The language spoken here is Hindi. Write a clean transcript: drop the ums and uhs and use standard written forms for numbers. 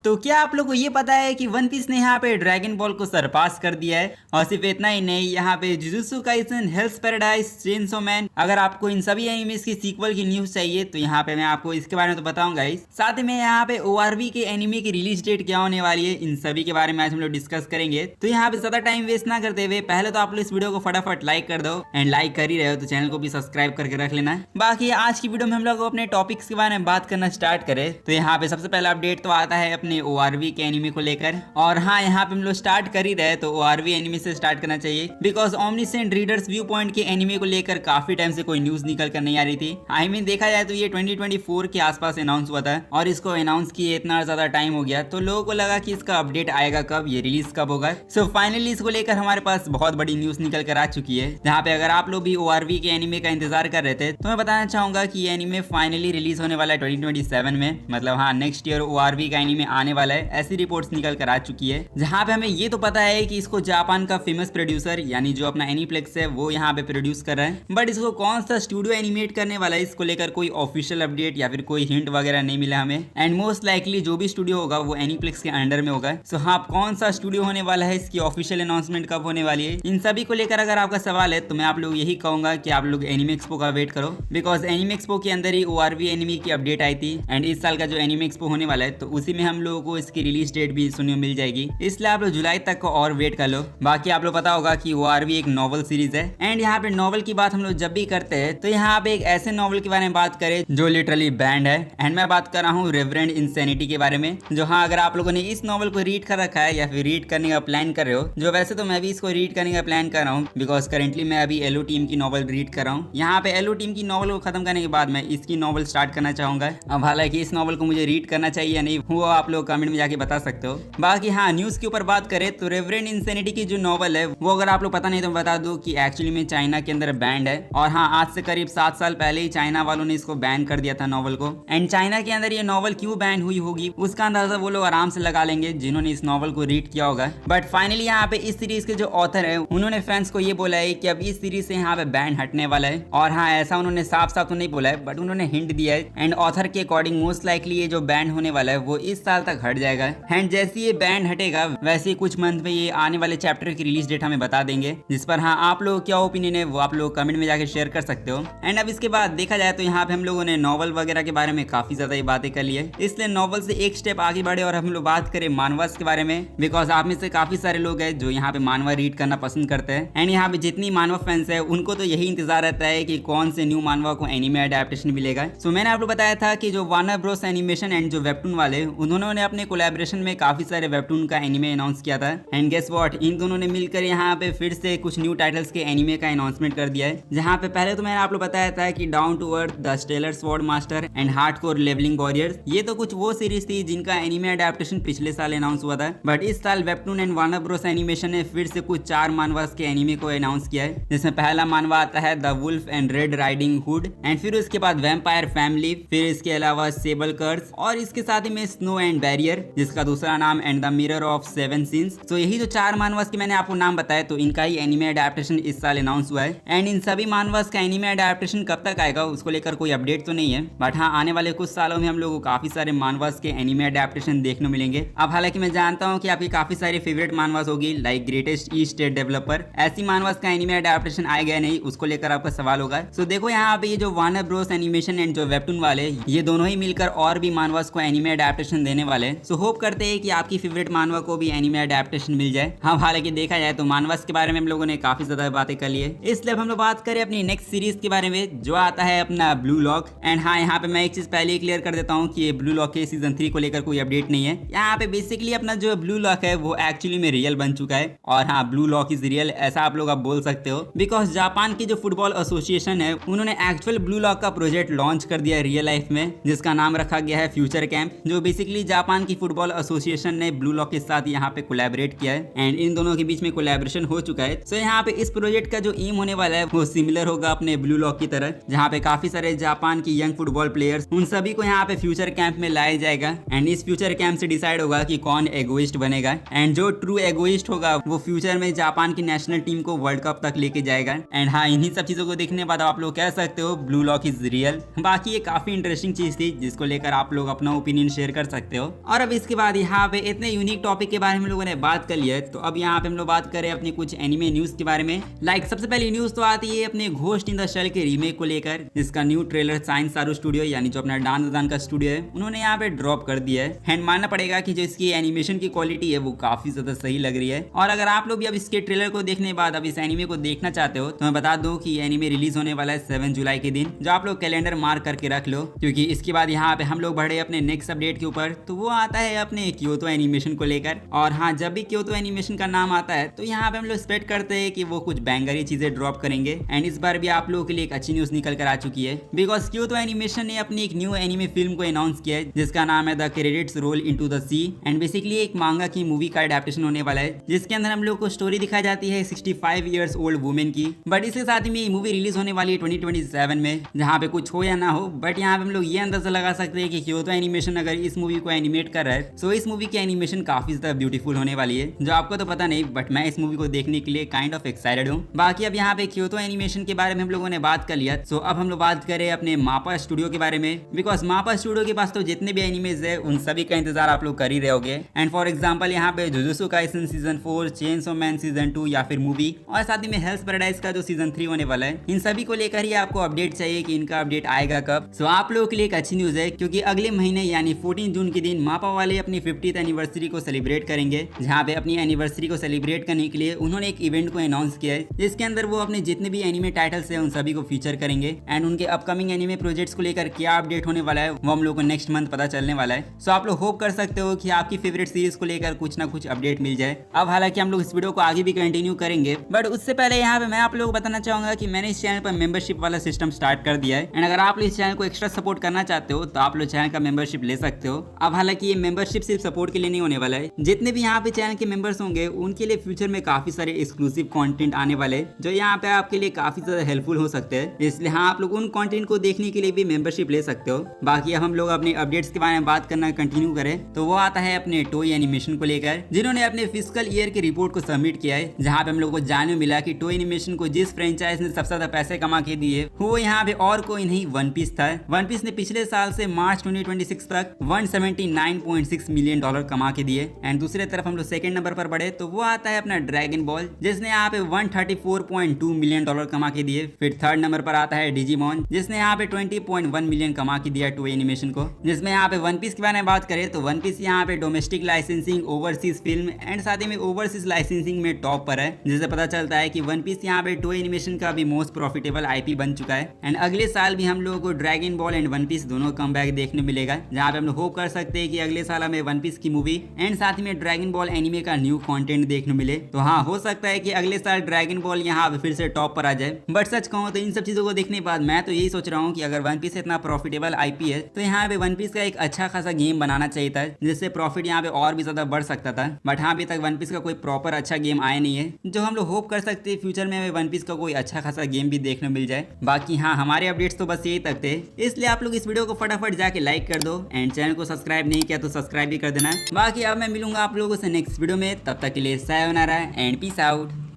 तो क्या आप लोग को ये पता है कि वन पीस ने यहाँ पे ड्रैगन बॉल को सरपास कर दिया है। और सिर्फ इतना ही नहीं, यहाँ पे Jujutsu Kaisen, Hell's Paradise, Chainsaw Man, अगर आपको इन सभी एनिमेस की सीक्वल की न्यूज चाहिए तो यहाँ पे मैं आपको इसके बारे में तो बताऊंगा ही। साथ ही में यहाँ पे ओआरवी के एनिमे की रिलीज डेट क्या होने वाली है, इन सभी के बारे में आज हम लोग डिस्कस करेंगे। तो यहाँ पे ज्यादा टाइम वेस्ट ना करते हुए पहले तो आप लोग इस वीडियो को फटाफट लाइक कर दो, एंड लाइक कर ही रहे हो तो चैनल को भी सब्सक्राइब करके रख लेना है। बाकी आज की वीडियो में हम लोग अपने टॉपिक्स के बारे में बात करना स्टार्ट करें तो यहाँ पे सबसे पहला अपडेट तो आता है अपने ओआरवी के एनिमे को लेकर। और हाँ, यहाँ पे हम लोग स्टार्ट कर ही रहे तो ओआरवी एनिमे से स्टार्ट करना चाहिए, because omniscient readers view point के एनिमे को लेकर काफी टाइम से कोई न्यूज निकल कर नहीं आ रही थी। आई मीन देखा जाए तो ये 2024 के आसपास अनाउंस हुआ था और इसको अनाउंस किए इतना ज्यादा टाइम हो गया तो लोगों को लगा कि इसका अपडेट आएगा कब, ये रिलीज कब होगा। सो फाइनली इसको लेकर हमारे पास बहुत बड़ी न्यूज निकल कर आ चुकी है, जहाँ पे अगर आप लोग भी ओआरवी के एनिमे का इंतजार कर रहे थे तो मैं बताना चाहूंगा कि ये एनिमे फाइनली रिलीज होने वाला है 2027 में। मतलब हाँ, नेक्स्ट ईयर ओआरवी का एनिमे आने वाला है, ऐसी रिपोर्ट्स निकल कर आ चुकी है। जहाँ पे हमें ये तो पता है कि इसको जापान का फेमस प्रोड्यूसर यानी जो अपना एनीप्लेक्स है वो यहाँ पे प्रोड्यूस कर रहा है, बट इसको कौन सा स्टूडियो एनिमेट करने वाला है इसको लेकर कोई ऑफिशियल अपडेट या फिर कोई हिंट वगैरह नहीं मिला हमें। एंड मोस्ट लाइकली जो भी स्टूडियो होगा वो एनीप्लेक्स के अंडर में होगा। सो हाँ, कौन सा स्टूडियो होने वाला है, इसकी ऑफिशियल अनाउंसमेंट कब होने वाली है, इन सभी को लेकर अगर आपका सवाल है तो मैं आप लोग यही कहूंगा कि आप लोग एनिमे एक्सपो का वेट करो, बिकॉज एनिमे एक्सपो के अंदर ही ओआरवी एनिमे की अपडेट आई थी। एंड इस साल का जो एनिमे एक्सपो होने वाला है तो उसी में हम लोगों को इसकी रिलीज डेट भी सुनने को मिल जाएगी, इसलिए आप लोग जुलाई तक को और वेट कर लो। बाकी आप लोग पता होगा कि ओआरवी एक नॉवल सीरीज है, एंड यहाँ पे नॉवल की बात हम लोग जब भी करते हैं तो यहाँ पे एक ऐसे नॉवल के बारे में बात करें जो लिटरली बैंड है। एंड मैं बात कर रहा हूँ रेवरेंड इंसैनिटी के बारे में, जो हाँ अगर आप लोगों ने इस नॉवल को रीड कर रखा है या फिर रीड करने का प्लान कर रहे हो, जो वैसे तो मैं भी इसको रीड करने का प्लान कर रहा हूँ, बिकॉज करेंटली मैं अभी एलओ टीम की नॉवल रीड कर रहा हूँ। यहाँ पे एलओ टीम की नॉवल को खत्म करने के बाद मैं इसकी नॉवल स्टार्ट करना चाहूंगा। अब हालांकि इस नॉवल को मुझे रीड करना चाहिए या नहीं वो आप लोग कमेंट में जाके बता सकते हो। बाकी हाँ, न्यूज के ऊपर बात करें तो रेवरेंड इंसैनिटी की जो नॉवल है वो अगर आप लोग पता नहीं तो बता दो कि एक्चुअली में चाइना के अंदर बैंड है। और हाँ, आज से करीब 7 साल पहले ही चाइना वालों ने इसको बैन कर दिया था नॉवल को। एंड चाइना के अंदर ये नॉवल क्यों बैन हुई होगी उसका अंदाजा वो लोग आराम से लगा लेंगे जिन्होंने इस नॉवल को रीड किया होगा। बट फाइनली यहाँ पे इस सीरीज के जो ऑथर है उन्होंने फैंस को ये बोला है कि अब इस सीरीज से यहाँ पे बैन हटने वाला है। और हाँ, ऐसा उन्होंने साफ साफ तो नहीं बोला है, बट उन्होंने हिंट दिया है। एंड ऑथर के अकॉर्डिंग मोस्ट लाइकली ये जो बैन होने वाला है वो इस साल तक हट जाएगा। एंड जैसे ये बैन हटेगा वैसे कुछ मंथ में ये आने वाले चैप्टर की रिलीज डेट हमें बता देंगे, जिस पर हाँ आप लोग क्या ओपिनियन है वो आप लोग कमेंट में जाके शेयर कर सकते हो। एंड अब इसके बाद देखा जाए तो यहाँ पे हम लोगों ने नॉवल वगैरह के बारे में काफी ज्यादा ही बातें कर ली है, इसलिए नॉवल से एक स्टेप आगे बढ़े और हम लोग बात करें मानवास के बारे में, बिकॉज आप में से काफी सारे लोग हैं जो यहाँ पे मानवा रीड करना पसंद करते हैं। एंड यहाँ पे जितनी मानवा फैंस है उनको तो यही इंतजार रहता है कि कौन से न्यू मानवा को एनिमे एडेप्टेशन मिलेगा। सो मैंने आपको बताया था कि जो वार्नर ब्रोस एनिमेशन एंड जो वेबटून वाले उन्होंने अपने कोलैबोरेशन में काफी सारे वेबटून का एनिमे अनाउंस किया था। एंड गेस व्हाट, इन दोनों ने मिलकर यहाँ पे फिर से कुछ न्यू टाइटल्स के एनिमे का अनाउंसमेंट कर दिया है, जहाँ पे पहले तो मैंने आप लोग बताया था कि down to earth, the stellar sword master and hardcore levelling warriors, ये तो कुछ वो सीरीज थी जिनका एनिमे एडेप्टेशन पिछले साल अनाउंस हुआ था। बट इस साल webtoon and Warner Bros animation ने फिर से कुछ 4 मानवास के एनिमे को अनाउंस किया है, जिसमें पहला मानवा आता है the wolf and red riding hood, and फिर उसके बाद वैम्पायर फैमिली, फिर इसके अलावा सेबल कर्स, और इसके साथ ही में स्नो एंड बैरियर जिसका दूसरा नाम and the mirror of 7 scenes. तो यही जो 4 मानवास के मैंने आपको नाम बताया तो इनका ही एनिमे एडेप्टेशन इस साल अनाउंस हुआ है। एंड इन सभी मानवास का एनिमे एडेप्टेशन कब तक आएगा उसको लेकर कोई अपडेट तो नहीं है, बट हाँ आने वाले कुछ सालों में हम लोगों को काफी सारे मानवास के एनिमे एडेप्टेशन देखने मिलेंगे। अब हालांकि मैं जानता हूँ कि आपकी काफी सारी फेवरेट मानवास होगी like greatest east state developer, ऐसी मानवास का एनिमे एडेप्टेशन आएगा नहीं उसको लेकर आपका सवाल होगा। सो देखो यहाँ पे ये जो वार्नर ब्रोस एनिमेशन एंड जो वेबटून वाले ये दोनों ही मिलकर और भी मानवास को एनिमे एडेप्टेशन देने वाले। सो होप करते हैं कि आपकी फेवरेट मानवा को भी एनिमे एडेप्टेशन मिल जाए। हाँ, हालांकि देखा जाए तो मानवास के बारे में हम लोगों ने काफी ज्यादा बातें कर ली है, इसलिए अब हम लोग बात करें अपनी नेक्स्ट सीरीज के बारे में जो आता है अपना ब्लू लॉक। एंड हाँ, यहाँ पे मैं एक चीज पहले ही क्लियर कर देता हूँ कि ये ब्लू लॉक के सीजन 3 को लेकर कोई अपडेट नहीं है। यहाँ पे बेसिकली अपना जो ब्लू लॉक है वो एक्चुअली में रियल बन चुका है, और हाँ ब्लू लॉक इज रियल ऐसा आप लोग अब बोल सकते हो, बिकॉज जापान की जो फुटबॉल एसोसिएशन है उन्होंने एक्चुअल ब्लू लॉक का प्रोजेक्ट लॉन्च कर दिया रियल लाइफ में, जिसका नाम रखा गया है फ्यूचर कैंप, जो बेसिकली जापान की फुटबॉल एसोसिएशन ने ब्लू लॉक के साथ यहाँ पे कोलैबोरेट किया है। एंड इन दोनों के बीच में कोलैबोरेशन हो चुका है। सो यहाँ पे इस प्रोजेक्ट का जो एम होने वाला है वो सिमिलर होगा अपने ब्लू लॉक की तरह, जहाँ पे काफी सारे जापान की यंग फुटबॉल प्लेयर्स उन सभी को यहाँ पे फ्यूचर कैंप में लाया जाएगा। एंड इस फ्यूचर कैंप से डिसाइड होगा कि कौन एगोइस्ट बनेगा, एंड जो ट्रू एगोइस्ट होगा वो फ्यूचर में जापान की नेशनल टीम को वर्ल्ड कप तक लेके जाएगा। एंड हाँ, इन्हीं सब चीजों को देखने के बाद आप लोग कह सकते हो ब्लू लॉक इज रियल। बाकी ये काफी इंटरेस्टिंग चीज थी जिसको लेकर आप लोग अपना ओपिनियन शेयर कर सकते हो। और अब इसके बाद यहाँ पे इतने यूनिक टॉपिक के बारे में हम लोगों ने बात कर लिया है, तो अब यहाँ पे हम लोग बात करें अपनी कुछ एनिमे न्यूज के बारे में। सबसे पहली न्यूज तो आती है अपने घोस्ट इन द शेल के रीमेक को लेकर, जिसका न्यू ट्रेलर साइंस सारू स्टूडियो यानी जो अपना डांस का स्टूडियो है उन्होंने यहाँ पे ड्रॉप कर दिया है। एंड मानना पड़ेगा कि जो इसकी एनिमेशन की क्वालिटी है वो काफी ज्यादा सही लग रही है। और अगर आप लोग भी अब इसके ट्रेलर को देखने के बाद अब इस एनिमे को देखना चाहते हो तो मैं बता दूं कि एनिमे रिलीज होने वाला है 7 जुलाई के दिन, जो आप लोग कैलेंडर मार्क करके रख लो, क्योंकि इसके बाद यहाँ पे हम लोग बढ़े अपने नेक्स्ट अपडेट के ऊपर। तो वो आता है अपने क्योतो एनिमेशन को लेकर। और हाँ, जब भी क्योतो एनिमेशन का नाम आता है तो यहाँ पे हम लोग एक्सपेक्ट करते हैं कि वो कुछ बैंगरी चीजें ड्रॉप करेंगे। एंड इस बार भी आप लोगों के लिए एक अच्छी न्यूज निकल कर आ चुकी है, बिकॉज क्योतो एनिमेशन ने अपनी एक न्यू एनिमे फिल्म को अनाउंस किया है जिसका नाम है the credits roll into the sea. And basically एक मांगा की मूवी का एडेप्टेशन होने वाला है, जिसके अंदर हम लोग को स्टोरी दिखाई जाती है 65 इयर्स ओल्ड वुमेन की। बट इसके साथ ही में मूवी रिलीज होने वाली है 2027 में, जहाँ पे कुछ हो या ना हो, बट यहाँ पे हम लोग ये अंदाजा लगा सकते हैं कि क्योतो एनिमेशन अगर इस मूवी को एनिमेट कर रहा है तो इस मूवी की एनिमेशन काफी ज्यादा ब्यूटीफुल होने वाली है, जो आपको तो पता नहीं, बट मैं इस मूवी को देखने के लिए काइंड ऑफ एक्साइटेड हूँ। बाकी अब यहाँ पे क्योतो एनिमेशन के बारे में हम लोगों ने बात कर लिया, सो अब हम लोग बात करें अपने मापा स्टूडियो के बारे में, बिकॉज मापा स्टूडियो के पास तो जितने भी एनिमेज है उन सभी का इंतजार आप लोग कर ही रहे होगे। एंड फॉर एग्जांपल यहाँ पे Jujutsu Kaisen season 4, chainsaw man season 2 या फिर मूवी, और साथ ही में हेल्स पैराडाइज का जो सीजन 3 होने वाला है, इन सभी को लेकर ही आपको अपडेट चाहिए कि इनका अपडेट आएगा कब। सो आप लोगों के लिए एक अच्छी न्यूज है, क्योंकि अगले महीने यानी 14 जून के दिन मापा वाले अपनी 50th एनिवर्सरी को सेलिब्रेट करेंगे, जहाँ पे अपनी एनिवर्सरी को सेलिब्रेट करने के लिए उन्होंने एक इवेंट को अनाउंस किया है, जिसके अंदर वो अपने जितने भी एनिमे टाइटल्स है उन सभी को फीचर करेंगे। एंड उनके अपकमिंग एनिमे प्रोजेक्ट्स को लेकर क्या अपडेट होने वाला है वो हम लोग को नेक्स्ट मंथ पता चलने वाला है। सो आप लोग होप कर सकते हो कि आपकी फेवरेट सीरीज को लेकर कुछ ना कुछ अपडेट मिल जाए। अब हालांकि हम लोग इस वीडियो को आगे भी कंटिन्यू करेंगे, बट उससे पहले यहाँ पे मैं आप लोगों को बताना चाहूंगा कि मैंने इस चैनल पर मेंबरशिप वाला सिस्टम स्टार्ट कर दिया है। एंड अगर आप लोग इस चैनल को एक्स्ट्रा सपोर्ट करना चाहते हो तो आप लोग चैनल का मेंबरशिप ले सकते हो। अब हालांकि ये मेंबरशिप सिर्फ सपोर्ट के लिए नहीं होने वाला है, जितने भी यहाँ पे चैनल के मेंबर्स होंगे उनके लिए फ्यूचर में काफी सारे एक्सक्लूसिव कंटेंट आने वाले, जो यहाँ पे आपके लिए काफी ज्यादा हेल्पफुल हो सकते हैं। इसलिए हाँ, आप लोग उन कंटेंट को देखने के लिए भी मेंबरशिप ले सकते हो। बाकी अब हम लोग अपने अपडेट्स के बारे में बात करना कंटिन्यू करें तो वो आता है अपने टॉय एनिमेशन को लेकर, जिन्होंने अपने फिजिकल ईयर की रिपोर्ट को सबमिट किया है, जहाँ पे हम लोग को जानने मिला कि टॉय एनिमेशन को जिस फ्रेंचाइज ने सबसे ज्यादा पैसे कमा के दिए वो यहाँ पे और कोई नहीं, वन पीस था। वन पीस ने पिछले साल से मार्च 2026 तक $179.6 मिलियन कमा के दिए। एंड दूसरे तरफ हम लोग सेकंड नंबर पर बढ़े तो वो आता है अपना ड्रैगन बॉल, जिसने यहाँ पे $134.2 मिलियन कमा के दिए। फिर थर्ड नंबर पर आता है डिजिमॉन, जिसने यहाँ पे $20.1 मिलियन कमा के दिया टॉय एनिमेशन को। जिसमें यहाँ पे वन पीस के बारे में बात करें तो वन पीस यहाँ पे domestic licensing, overseas film and साथ ही में ओवरसीज लाइसेंसिंग में टॉप पर है, जिससे पता चलता है कि वन पीस यहाँ पे टॉय एनिमेशन का भी मोस्ट प्रॉफिटेबल आईपी बन चुका है। एंड अगले साल भी हम लोगों को dragon ball and one piece दोनों कमबैक देखने मिलेगा, जहाँ पे हम लोग होप कर सकते हैं कि अगले साल हमें वन पीस की मूवी एंड साथ ही में ड्रैगन बॉल एनिमे का न्यू कंटेंट देखने मिले। तो हाँ, हो सकता है कि अगले साल ड्रैगन बॉल यहाँ पे फिर से टॉप पर आ जाए। बट सच कहूँ तो इन सब चीजों को देखने के बाद मैं तो यही सोच रहा हूँ कि अगर वन पीस इतना प्रॉफिटेबल आईपी है तो यहाँ पे वन पीस का एक अच्छा खासा गेम बनाना चाहिए था, जिससे प्रॉफिट यहाँ पे और भी ज्यादा बढ़ सकता था। बट हाँ, अभी तक वन पीस का कोई प्रॉपर अच्छा गेम आया नहीं है, जो हम लोग होप कर सकते हैं फ्यूचर में हमें वन पीस का कोई अच्छा खासा गेम भी देखने मिल जाए। बाकी हाँ, हमारे अपडेट्स तो बस यही तक थे, इसलिए आप लोग इस वीडियो को फटाफट जाके लाइक कर दो एंड चैनल को सब्सक्राइब नहीं किया तो सब्सक्राइब भी कर देना। बाकी अब मैं मिलूंगा आप लोगों से नेक्स्ट वीडियो में, तब तक के लिए सायोनारा एंड पीस आउट।